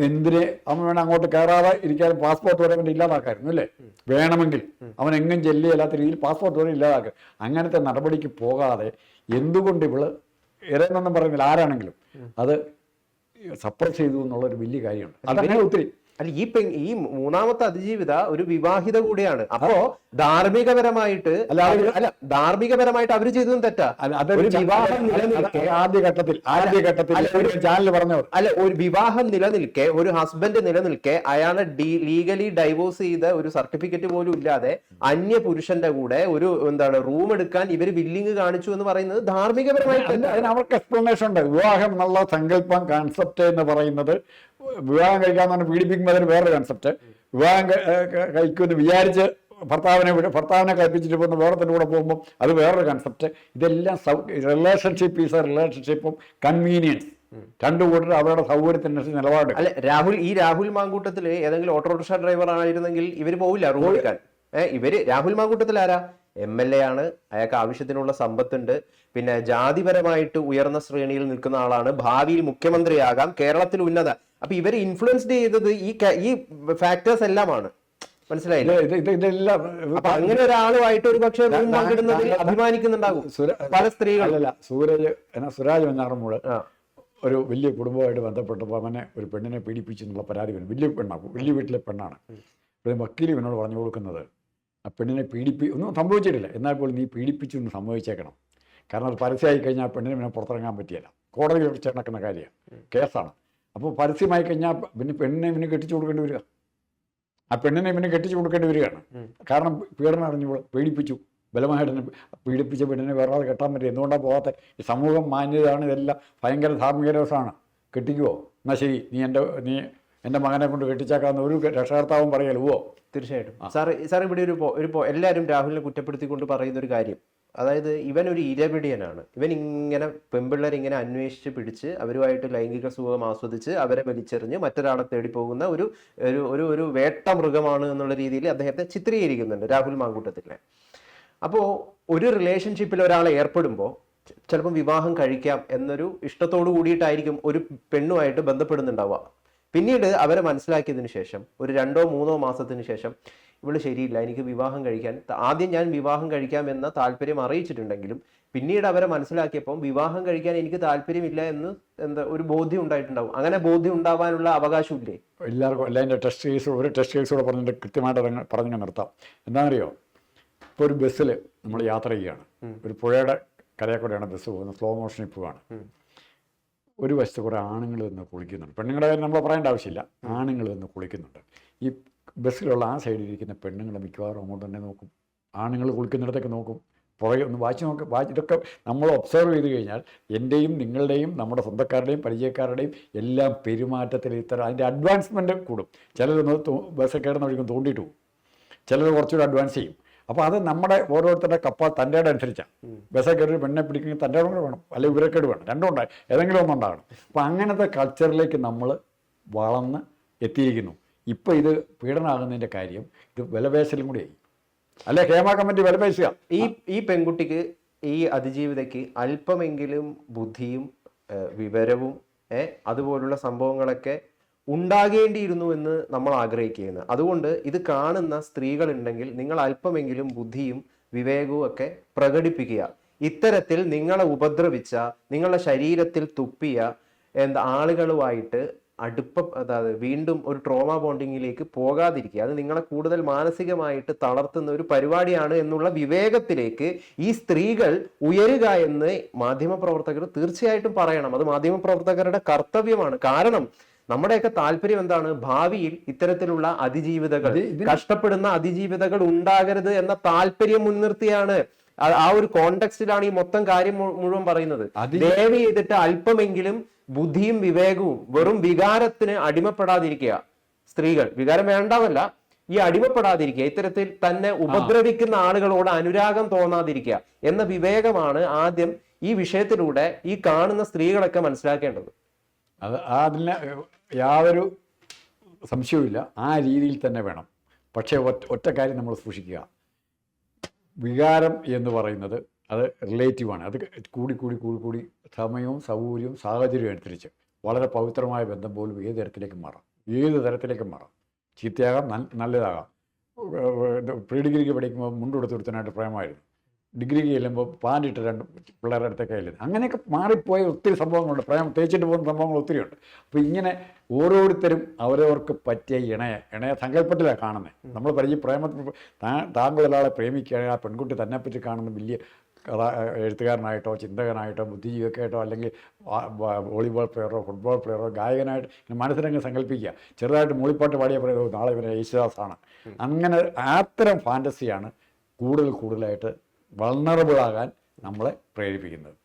എന്തിനെ അവൻ വേണം അങ്ങോട്ട് കയറാതെ ഇരിക്കാനും പാസ്പോർട്ട് വരെ അവൻ്റെ ഇല്ലാതാക്കായിരുന്നു അല്ലേ? വേണമെങ്കിൽ അവൻ എങ്ങും ചെല്ലിയല്ലാത്ത രീതിയിൽ പാസ്പോർട്ട് വരെ ഇല്ലാതാക്കുക. അങ്ങനത്തെ നടപടിക്ക് പോകാതെ എന്തുകൊണ്ട് ഇവള് ഇറങ്ങുന്നെന്നും പറയുന്നില്ല, ആരാണെങ്കിലും അത് സപ്രസ് ചെയ്തു എന്നുള്ളൊരു വലിയ കാര്യമുണ്ട്. അതങ്ങനെ ഒത്തിരി. അല്ല, ഈ മൂന്നാമത്തെ അതിജീവിത ഒരു വിവാഹിത കൂടിയാണ്. അപ്പോ ധാർമ്മികപരമായിട്ട് അവര് ചെയ്തതും തെറ്റാ. ആദ്യഘട്ടത്തിൽ ചാനൽ പറഞ്ഞവർ അല്ല, ഒരു വിവാഹം നിലനിൽക്കെ, ഒരു ഹസ്ബൻഡ് നിലനിൽക്കെ അയാളെ ലീഗലി ഡൈവോഴ്സ് ചെയ്ത ഒരു സർട്ടിഫിക്കറ്റ് പോലും ഇല്ലാതെ അന്യ പുരുഷന്റെ കൂടെ ഒരു റൂം എടുക്കാൻ ഇവര് വില്ലിങ് കാണിച്ചു എന്ന് പറയുന്നത് ധാർമ്മികപരമായിട്ട് അതിന് അവർക്ക് എക്സ്പ്ലനേഷൻ ഉണ്ട്. വിവാഹം എന്നുള്ള സങ്കല്പം, കൺസെപ്റ്റ് എന്ന് പറയുന്നത്, വിവാഹം കഴിക്കാമെന്നാണ് പീഡിപ്പിക്കുമ്പോൾ അതിന് വേറൊരു കൺസെപ്റ്റ്. വിവാഹം കഴിക്കുമെന്ന് വിചാരിച്ച് ഭർത്താവിനെ കഴിപ്പിച്ചിട്ട് പോകുന്ന വേറൊരുത്തൻ്റെ കൂടെ പോകുമ്പോൾ അത് വേറൊരു കൺസെപ്റ്റ്. ഇതെല്ലാം റിലേഷൻഷിപ്പ് ഈസ് എ റിലേഷൻഷിപ്പും കൺവീനിയൻസ്. രണ്ടു കൂട്ടർ അവരുടെ സൗകര്യത്തിനനുസരിച്ച് നിലപാട്. അല്ല, രാഹുൽ മാങ്കൂട്ടത്തില് ഏതെങ്കിലും ഓട്ടോറിക്ഷ ഡ്രൈവർ ആയിരുന്നെങ്കിൽ ഇവര് പോവില്ല റൂം എടുക്കാൻ. രാഹുൽ മാങ്കൂട്ടത്തിൽ ആരാ? MLA ആണ്, അയാൾക്ക് ആവശ്യത്തിനുള്ള സമ്പത്തുണ്ട്, പിന്നെ ജാതിപരമായിട്ട് ഉയർന്ന ശ്രേണിയിൽ നിൽക്കുന്ന ആളാണ്, ഭാവിയിൽ മുഖ്യമന്ത്രിയാകാം, കേരളത്തിൽ ഉന്നത. അപ്പൊ ഇവര് ഇൻഫ്ലുവൻസ്ഡ് ചെയ്തത് ഈ ഫാക്ടേഴ്സ് എല്ലാമാണ്. മനസ്സിലായില്ലേ? ഇതെല്ലാം അങ്ങനെ ഒരാളുമായിട്ട് ഒരു പക്ഷേ അഭിമാനിക്കുന്നുണ്ടാകും പല സ്ത്രീകളല്ല. സുരാജ് വെഞ്ഞാറമ്മൂട് ഒരു വലിയ കുടുംബമായിട്ട് ബന്ധപ്പെട്ടപ്പോൾ അവനെ ഒരു പെണ്ണിനെ പീഡിപ്പിച്ചു എന്നുള്ള പരാതി വരും. വലിയ വീട്ടിലെ പെണ്ണാണ്. വക്കീൽ ഇവനോട് പറഞ്ഞു കൊടുക്കുന്നത്, ആ പെണ്ണിനെ ഒന്നും സംഭവിച്ചിട്ടില്ല, എന്നാൽ പോലും നീ പീഡിപ്പിച്ചു എന്ന് സമ്മതിച്ചേക്കണം. കാരണം അത് പരസ്യമായി കഴിഞ്ഞാൽ ആ പെണ്ണിനെ പിന്നെ പുറത്തിറങ്ങാൻ പറ്റിയല്ല. കോടതിയിൽ വെച്ച് നടക്കുന്ന കാര്യമാണ്, കേസാണ്. അപ്പോൾ പരസ്യമായി കഴിഞ്ഞാൽ പിന്നെ പെണ്ണിനെ ഇവന് കെട്ടിച്ചു കൊടുക്കേണ്ടി വരിക. ആ പെണ്ണിനെ ഇവന് കെട്ടിച്ചു കൊടുക്കേണ്ടി വരികയാണ്. കാരണം പീഡനം അറിഞ്ഞപ്പോൾ പീഡിപ്പിച്ചു. ബലമായിട്ട് പീഡിപ്പിച്ച പെണ്ണിനെ വേറെ ആൾ കെട്ടാൻ പറ്റും. എന്തുകൊണ്ടാണ് പോകാത്ത? ഈ സമൂഹം മാന്യതയാണ്, ഇതെല്ലാം ഭയങ്കര ധാർമ്മിക ദിവസമാണ്. കെട്ടിക്കുവോ? എന്നാൽ ശരി, നീ എൻ്റെ മകനെ കൊണ്ട് കെട്ടിച്ചാക്കാന്ന് ഒരു രക്ഷകർത്താവും പറയലുവോ? തീർച്ചയായിട്ടും. സാർ ഇവിടെ എല്ലാവരും രാഹുലിനെ കുറ്റപ്പെടുത്തിക്കൊണ്ട് പറയുന്ന ഒരു കാര്യം, അതായത് ഇവൻ ഒരു ഇരപിടിയനാണ്. ഇവൻ ഇങ്ങനെ പെൺപിള്ളേർ ഇങ്ങനെ അന്വേഷിച്ച് പിടിച്ച് അവരുമായിട്ട് ലൈംഗിക സുഖം ആസ്വദിച്ച് അവരെ വലിച്ചെറിഞ്ഞ് മറ്റൊരാളെ തേടി പോകുന്ന ഒരു ഒരു ഒരു വേട്ട മൃഗമാണ് എന്നുള്ള രീതിയിൽ അദ്ദേഹത്തെ ചിത്രീകരിക്കുന്നുണ്ട് രാഹുൽ മാങ്കൂട്ടത്തിലെ. അപ്പോൾ ഒരു റിലേഷൻഷിപ്പിൽ ഒരാൾ ഏർപ്പെടുമ്പോൾ ചിലപ്പം വിവാഹം കഴിക്കാം എന്നൊരു ഇഷ്ടത്തോടു കൂടിയിട്ടായിരിക്കും ഒരു പെണ്ണുമായിട്ട് ബന്ധപ്പെടുന്നുണ്ടാവുക. പിന്നീട് അവരെ മനസ്സിലാക്കിയതിനു ശേഷം ഒരു 2-3 മാസത്തിന് ശേഷം ഇവള് ശരിയില്ല, എനിക്ക് വിവാഹം കഴിക്കാൻ, ആദ്യം ഞാൻ വിവാഹം കഴിക്കാം എന്ന താല്പര്യം അറിയിച്ചിട്ടുണ്ടെങ്കിലും പിന്നീട് അവരെ മനസ്സിലാക്കിയപ്പോൾ വിവാഹം കഴിക്കാൻ എനിക്ക് താല്പര്യമില്ല എന്ന് ഒരു ബോധ്യം ഉണ്ടായിട്ടുണ്ടാവും. അങ്ങനെ ബോധ്യം ഉണ്ടാവാനുള്ള അവകാശമില്ലേ എല്ലാവർക്കും? എല്ലാ ടെസ്റ്റ് കേസ് ഒരു ടെസ്റ്റ് കേസോടെ പറഞ്ഞിട്ട് കൃത്യമായിട്ട് പറഞ്ഞു നിർത്താം. എന്താണെന്നറിയോ? ഇപ്പോൾ ഒരു ബസ്സിൽ നമ്മൾ യാത്ര ചെയ്യുകയാണ്, ഒരു പുഴയുടെ കരയെക്കൂടെയാണ് ബസ് പോകുന്നത്, സ്ലോ മോഷനിൽ പോവാണ്. ഒരു വശത്ത് കുറേ ആണുങ്ങൾ നിന്ന് കുളിക്കുന്നുണ്ട്. പെണ്ണുങ്ങളുടെ കാര്യം നമ്മൾ പറയേണ്ട ആവശ്യമില്ല, ആണുങ്ങൾ നിന്ന് കുളിക്കുന്നുണ്ട്. ഈ ബസ്സിലുള്ള ആ സൈഡിലിരിക്കുന്ന പെണ്ണുങ്ങൾ മിക്കവാറും അങ്ങോട്ട് തന്നെ നോക്കും, ആണുങ്ങൾ കുളിക്കുന്നിടത്തേക്ക് നോക്കും, പുറകെ ഒന്ന് വാച്ച് ഇതൊക്കെ നമ്മൾ ഒബ്സർവ് ചെയ്ത് കഴിഞ്ഞാൽ എൻ്റെയും നിങ്ങളുടെയും നമ്മുടെ സ്വന്തക്കാരുടെയും പരിചയക്കാരുടെയും എല്ലാം പെരുമാറ്റത്തിൽ ഇത്തരം അതിൻ്റെ അഡ്വാൻസ്മെൻറ്റ് കൂടും. ചിലരൊന്ന് ബസ്സൊക്കെ കിടന്ന് ഒഴിക്കും തോണ്ടിയിട്ട് പോകും, ചിലർ കുറച്ചുകൂടി അഡ്വാൻസ് ചെയ്യും. അപ്പോൾ അത് നമ്മുടെ ഓരോരുത്തരുടെ തൻ്റെ അനുസരിച്ചാണ്. ബസ്സൊക്കെ കയറി പെണ്ണെ പിടിക്കുന്ന തൻ്റെ കൂടെ വേണം, അല്ലെങ്കിൽ ഇവരൊക്കെ വേണം, രണ്ടും ഉണ്ടായി, ഏതെങ്കിലും ഒന്നുണ്ടാകണം. അപ്പോൾ അങ്ങനത്തെ കൾച്ചറിലേക്ക് നമ്മൾ വളർന്ന് എത്തിയിരിക്കുന്നു. ഇപ്പോൾ ഇത് പീഡനമാകുന്നതിൻ്റെ കാര്യം ഇത് വിലപേശലും കൂടിയായി. അല്ലെ ഹേമ കമ്മിറ്റി വിലപേശുക. ഈ പെൺകുട്ടിക്ക്, ഈ അതിജീവിതയ്ക്ക് അല്പമെങ്കിലും ബുദ്ധിയും വിവരവും അതുപോലുള്ള സംഭവങ്ങളൊക്കെ ഉണ്ടാകേണ്ടിയിരുന്നു എന്ന് നമ്മൾ ആഗ്രഹിക്കുകയാണ്. അതുകൊണ്ട് ഇത് കാണുന്ന സ്ത്രീകളുണ്ടെങ്കിൽ നിങ്ങൾ അല്പമെങ്കിലും ബുദ്ധിയും വിവേകവും ഒക്കെ പ്രകടിപ്പിക്കുക. ഇത്തരത്തിൽ നിങ്ങളെ ഉപദ്രവിച്ച, നിങ്ങളുടെ ശരീരത്തിൽ തുപ്പിയ ആളുകളുമായിട്ട് അതായത് വീണ്ടും ഒരു ട്രോമ ബോണ്ടിങ്ങിലേക്ക് പോകാതിരിക്കുക. അത് നിങ്ങളെ കൂടുതൽ മാനസികമായിട്ട് തളർത്തുന്ന ഒരു പരിപാടിയാണ് എന്നുള്ള വിവേകത്തിലേക്ക് ഈ സ്ത്രീകൾ ഉയരുക എന്ന് മാധ്യമപ്രവർത്തകർ തീർച്ചയായിട്ടും പറയണം. അത് മാധ്യമപ്രവർത്തകരുടെ കർത്തവ്യമാണ്. കാരണം നമ്മുടെയൊക്കെ താല്പര്യം എന്താണ്? ഭാവിയിൽ ഇത്തരത്തിലുള്ള അതിജീവിതകൾ, കഷ്ടപ്പെടുന്ന അതിജീവിതകൾ ഉണ്ടാകരുത് എന്ന താല്പര്യം മുൻനിർത്തിയാണ്. ആ ഒരു കോണ്ടെക്സ്റ്റിലാണ് ഈ മൊത്തം കാര്യം മുഴുവൻ പറയുന്നത്. ദയവ് ചെയ്തിട്ട് അല്പമെങ്കിലും ബുദ്ധിയും വിവേകവും, വെറും വികാരത്തിന് അടിമപ്പെടാതിരിക്കുക. സ്ത്രീകൾ വികാരം വേണ്ടാവല്ല, ഈ അടിമപ്പെടാതിരിക്കുക, ഇത്തരത്തിൽ തന്നെ ഉപദ്രവിക്കുന്ന ആളുകളോട് അനുരാഗം തോന്നാതിരിക്കുക എന്ന വിവേകമാണ് ആദ്യം ഈ വിഷയത്തിലൂടെ ഈ കാണുന്ന സ്ത്രീകളൊക്കെ മനസ്സിലാക്കേണ്ടത്. അതിന് യാതൊരു സംശയവുമില്ല, ആ രീതിയിൽ തന്നെ വേണം. പക്ഷേ ഒറ്റ കാര്യം നമ്മൾ സൂക്ഷിക്കുക, വികാരം എന്ന് പറയുന്നത് അത് റിലേറ്റീവാണ്. അത് കൂടി സമയവും സൗകര്യവും സാഹചര്യവും അനുസരിച്ച് വളരെ പവിത്രമായ ബന്ധം പോലും ഏത് തരത്തിലേക്കും മാറാം. ചീത്തയാകാം, നല്ലതാകാം. പ്രീ ഡിഗ്രിക്ക് പഠിക്കുമ്പോൾ മുണ്ടെടുത്ത് ഒരുത്തനായിട്ട് പ്രേമമായിരുന്നു, ഡിഗ്രിക്ക് ചെല്ലുമ്പോൾ പാൻറ്റിട്ട് 2 പിള്ളേരുടെ അടുത്തൊക്കെ ആയിരുന്നു. അങ്ങനെയൊക്കെ മാറിപ്പോയ ഒത്തിരി സംഭവങ്ങളുണ്ട്, പ്രേമം തേച്ചിട്ട് പോകുന്ന സംഭവങ്ങൾ ഒത്തിരിയുണ്ട്. അപ്പോൾ ഇങ്ങനെ ഓരോരുത്തരും അവരവർക്ക് പറ്റിയ ഇണയ സങ്കല്പത്തിലാണ് കാണുന്നത്. നമ്മൾ പ്രേമത്തിൽ താങ്കൾ ഒരാളെ പ്രേമിക്കുക, ആ പെൺകുട്ടി തന്നെപ്പറ്റി കാണുന്ന വലിയ എഴുത്തുകാരനായിട്ടോ ചിന്തകനായിട്ടോ ബുദ്ധിജീവിയൊക്കെ ആയിട്ടോ അല്ലെങ്കിൽ വോളിബോൾ പ്ലെയറോ ഫുട്ബോൾ പ്ലെയറോ ഗായകനായിട്ട് മനസ്സിലങ്ങ് സങ്കല്പിക്കുക. ചെറുതായിട്ട് മൂളിപ്പാട്ട് പാടിയ പറയുന്നത് നാളെ ഇവരെ യേശുദാസാണ്. അങ്ങനെ അത്തരം ഫാൻറ്റസിയാണ് കൂടുതലായിട്ട് വൾണറബിളാകാൻ നമ്മളെ പ്രേരിപ്പിക്കുന്നത്.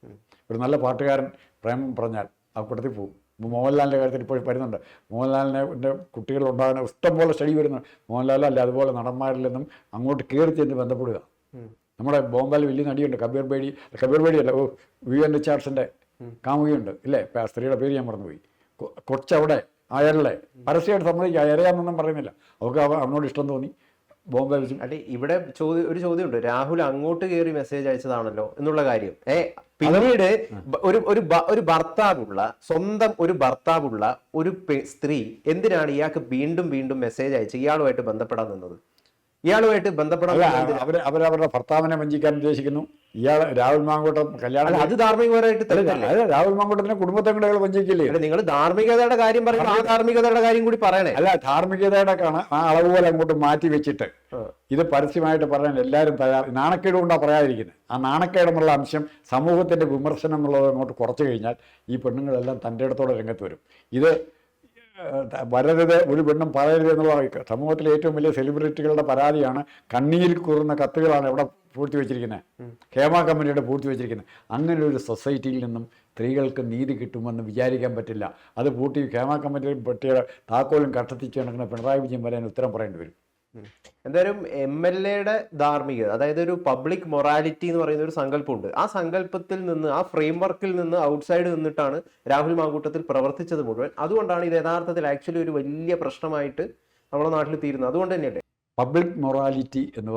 ഒരു നല്ല പാട്ടുകാരൻ പ്രേമം പറഞ്ഞാൽ ആ കൂട്ടത്തിൽ പോകും. മോഹൻലാലിൻ്റെ കാര്യത്തിൽ ഇപ്പോൾ വരുന്നുണ്ട്. മോഹൻലാലിൻ്റെ കുട്ടികളുണ്ടാകുന്ന ഇഷ്ടംപോലെ സ്റ്റഡി വരുന്നു. മോഹൻലാലല്ല അതുപോലെ നടന്മാരിൽ നിന്നും അങ്ങോട്ട് കയറി ചെന്ന് ബന്ധപ്പെടുക. നമ്മുടെ ബോംബെയിൽ വലിയ നടിയുണ്ട്, കബീർ ബേഡി അല്ല, വിവിയൻ റിച്ചാർഡ്സിൻ്റെ കാമുകിയുണ്ട് ഇല്ലേ, സ്ത്രീയുടെ പേര് ഞാൻ മറന്നുപോയി. കൊച്ചവിടെ അയറിലെ പരസ്യമായിട്ട് സമ്മതിക്കുക, അയറിയാന്നൊന്നും പറയുന്നില്ല. അവർക്ക് അവനോട് ഇഷ്ടം തോന്നി, ബോംബെ വെച്ച്. അല്ലെ ഇവിടെ ഒരു ചോദ്യമുണ്ട്, രാഹുൽ അങ്ങോട്ട് കയറി മെസ്സേജ് അയച്ചതാണല്ലോ എന്നുള്ള കാര്യം. പിന്നീട് ഒരു ഭർത്താവുള്ള, സ്വന്തം ഒരു ഭർത്താവുള്ള ഒരു സ്ത്രീ എന്തിനാണ് ഇയാൾക്ക് വീണ്ടും മെസ്സേജ് അയച്ച് ഇയാളുമായിട്ട് ബന്ധപ്പെടാൻ നിന്നത്? ഇയാളുമായിട്ട് ബന്ധപ്പെടാൻ അവരവരുടെ ഭർത്താവിനെ വഞ്ചിക്കാൻ ഉദ്ദേശിക്കുന്നു. ഇയാൾ രാഹുൽ മാങ്കൂട്ടം കല്യാണം, അത് ധാർമ്മികപരമായിട്ട് രാഹുൽ മാങ്കൂട്ടത്തിന്റെ കുടുംബത്തെ കൂടെ വഞ്ചിക്കില്ലേ? നിങ്ങൾ ധാർമ്മികതയുടെ കാര്യം പറയുമ്പോൾ ആ ധാർമ്മികതയുടെ കാര്യം കൂടി പറയണേ. അല്ല, ധാർമ്മികതയുടെ ആ അളവ് പോലെ അങ്ങോട്ട് മാറ്റി വെച്ചിട്ട് ഇത് പരസ്യമായിട്ട് പറയാൻ എല്ലാവരും നാണക്കേട് കൊണ്ടാണ് പറയാതിരിക്കുന്നത്. ആ നാണക്കേടെന്നുള്ള അംശം സമൂഹത്തിന്റെ വിമർശനം എന്നുള്ളത് അങ്ങോട്ട് കുറച്ചു കഴിഞ്ഞാൽ ഈ പെണ്ണുങ്ങളെല്ലാം തൻ്റെ ഇടത്തോടെ രംഗത്ത് വരും. ഇത് വരരുത്, ഒരു പെണ്ണും പറയരുത് എന്നുള്ള സമൂഹത്തിലെ ഏറ്റവും വലിയ സെലിബ്രിറ്റികളുടെ പരാതിയാണ്. കണ്ണീരിൽ കൂറുന്ന കത്തുകളാണ് ഇവിടെ പൂഴ്ത്തിവെച്ചിരിക്കുന്നത്, ഹേമ കമ്മിറ്റിയുടെ പൂഴ്ത്തിവെച്ചിരിക്കുന്നത്. അങ്ങനെ ഒരു സൊസൈറ്റിയിൽ നിന്നും സ്ത്രീകൾക്ക് നീതി കിട്ടുമെന്ന് വിചാരിക്കാൻ പറ്റില്ല. അത് പൂട്ടി ഹേമ കമ്മിറ്റിയുടെ പെട്ടിയുടെ താക്കോലും കട്ടത്തിച്ച് നടക്കുന്ന പിണറായി വിജയൻ വരാൻ ഉത്തരം പറയേണ്ടി വരും. എന്തായാലും MLA-യുടെ ധാർമ്മികത, അതായത് ഒരു പബ്ലിക് മൊറാലിറ്റി എന്ന് പറയുന്ന ഒരു സങ്കല്പമുണ്ട്. ആ സങ്കല്പത്തിൽ നിന്ന്, ആ ഫ്രെയിം വർക്കിൽ നിന്ന് ഔട്ട്സൈഡ് നിന്നിട്ടാണ് രാഹുൽ മാങ്കൂട്ടത്തിൽ പ്രവർത്തിച്ചത് മുഴുവൻ. അതുകൊണ്ടാണ് ഇത് യഥാർത്ഥത്തിൽ ആക്ച്വലി ഒരു വലിയ പ്രശ്നമായിട്ട് നമ്മുടെ നാട്ടിൽ തീരുന്നത്. അതുകൊണ്ട് തന്നെയല്ലേ പബ്ലിക് മൊറാലിറ്റി എന്ന്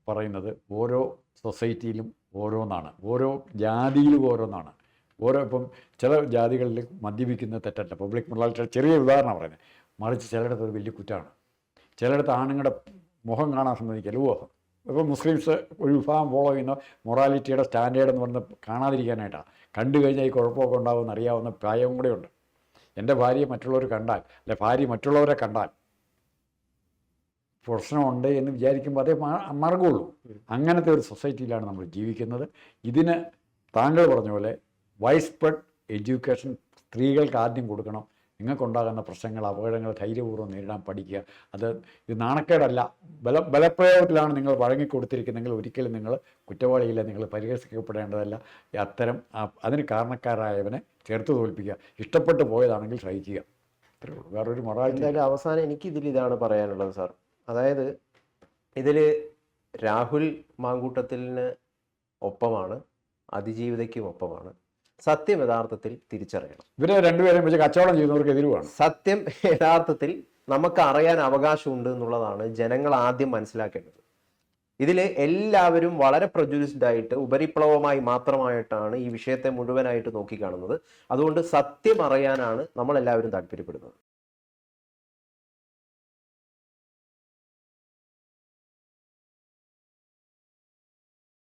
പറയുന്നത് ഓരോ സൊസൈറ്റിയിലും ഓരോന്നാണ്, ഓരോ ജാതിയിലും ഓരോന്നാണ്. ഇപ്പം ചില ജാതികളിൽ മദ്യപിക്കുന്നത് തെറ്റല്ല, പബ്ലിക് മൊറാലിറ്റി ചെറിയ ഉദാഹരണം പറയുന്നത്. മറിച്ച് ചിലയിടത്ത് അത് വലിയ കുറ്റമാണ്. ചിലയിടത്ത് ആണുങ്ങളുടെ മുഖം കാണാൻ സമ്മതിക്കില്ല. ഇപ്പോൾ മുസ്ലിംസ് ഒരു വിഭാഗം ഫോളോ ചെയ്യുന്ന മൊറാലിറ്റിയുടെ സ്റ്റാൻഡേർഡ് എന്ന് പറയുന്നത് കാണാതിരിക്കാനായിട്ടാണ്. കണ്ടു കഴിഞ്ഞാൽ ഈ കുഴപ്പമൊക്കെ ഉണ്ടാകുമെന്ന് അറിയാവുന്ന പ്രായവും കൂടെ ഉണ്ട്. എൻ്റെ ഭാര്യയെ മറ്റുള്ളവർ കണ്ടാൽ, അല്ലെ ഭാര്യ മറ്റുള്ളവരെ കണ്ടാൽ പ്രശ്നമുണ്ട് എന്ന് വിചാരിക്കുമ്പോൾ അതേ മാർഗമുള്ളൂ. അങ്ങനത്തെ ഒരു സൊസൈറ്റിയിലാണ് നമ്മൾ ജീവിക്കുന്നത്. ഇതിന് താങ്കൾ പറഞ്ഞ പോലെ വൈഡ് സ്പ്രെഡ് എഡ്യൂക്കേഷൻ സ്ത്രീകൾക്ക് ആദ്യം കൊടുക്കണം. നിങ്ങൾക്കുണ്ടാകുന്ന പ്രശ്നങ്ങൾ, അപകടങ്ങൾ ധൈര്യപൂർവ്വം നേരിടാൻ പഠിക്കുക. ഇത് നാണക്കേടല്ല, ബലപ്രയോഗത്തിലാണ് നിങ്ങൾ വഴങ്ങിക്കൊടുത്തിരിക്കുന്നെങ്കിൽ ഒരിക്കലും നിങ്ങൾ കുറ്റവാളിയില്ല, നിങ്ങൾ പരിഹസിക്കപ്പെടേണ്ടതല്ല. അത്തരം അതിന് കാരണക്കാരായവനെ ചേർത്ത് തോൽപ്പിക്കുക. ഇഷ്ടപ്പെട്ടു പോയതാണെങ്കിൽ സഹിക്കുക. അത്രേ ഉള്ളൂ, വേറൊരു മൊറാലിറ്റി. എന്തായാലും അവസാനം എനിക്ക് ഇതാണ് പറയാനുള്ളത് സാർ. അതായത് ഇതിൽ രാഹുൽ മാങ്കൂട്ടത്തിന് ഒപ്പമാണ്, അതിജീവിതയ്ക്കും ഒപ്പമാണ്. സത്യം യഥാർത്ഥത്തിൽ തിരിച്ചറിയണം. ഇവരെ രണ്ടുപേരെയും വെച്ച് കച്ചവടം ചെയ്യുന്നവർക്ക് എതിരുമാണ്. സത്യം യഥാർത്ഥത്തിൽ നമുക്ക് അറിയാൻ അവകാശമുണ്ട് എന്നുള്ളതാണ് ജനങ്ങൾ ആദ്യം മനസ്സിലാക്കേണ്ടത്. ഇതിൽ എല്ലാവരും വളരെ പ്രൊഡ്യൂസ്ഡ് ആയിട്ട് ഉപരിപ്ലവമായി മാത്രമായിട്ടാണ് ഈ വിഷയത്തെ മുഴുവനായിട്ട് നോക്കിക്കാണുന്നത്. അതുകൊണ്ട് സത്യം അറിയാനാണ് നമ്മളെല്ലാവരും താല്പര്യപ്പെടുന്നത്.